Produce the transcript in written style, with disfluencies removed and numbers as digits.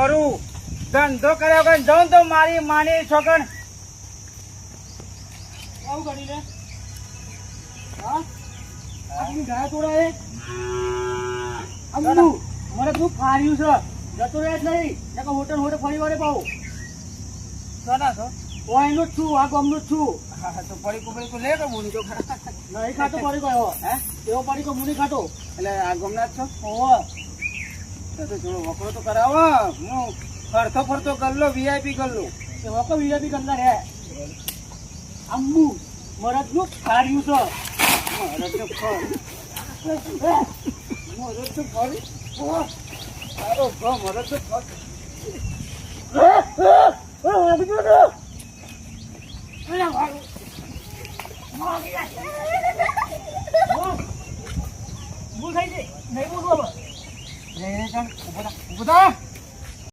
ફરું ધંધો કર્યો કે જાઉં તો મારી માની છોકર આવું કરી લે હા આપની ગાય તોડાય અમુ મને તું ફાર્યું છે જતો રહે જ નહીં નકર હોટલ હોટલ ફરી વાળે પાઉં ના છો ઓયનું જ છું આ ગામનું જ છું હા તો પડી કુબડી તો લે કે મુની તો નહીં ખાતો પડી ગયો હે એવો પડી તો મુની ખાતો એટલે આ ગામના જ છો ઓહો તો થોડો વકરો તો કરાવો હું ફરતો ફરતો ગલ્લો વીઆઈપી ગલ્લો એ વકો વીઆઈપી ગલ્લા રે અમ્મુ મરદનું ફાર્યું છે મરદ તો ફર મરદ તો ફરી સારો મરદ તો ફર ભૂલ થઈ ગઈ નહીં બોલવું હવે ઉભો થા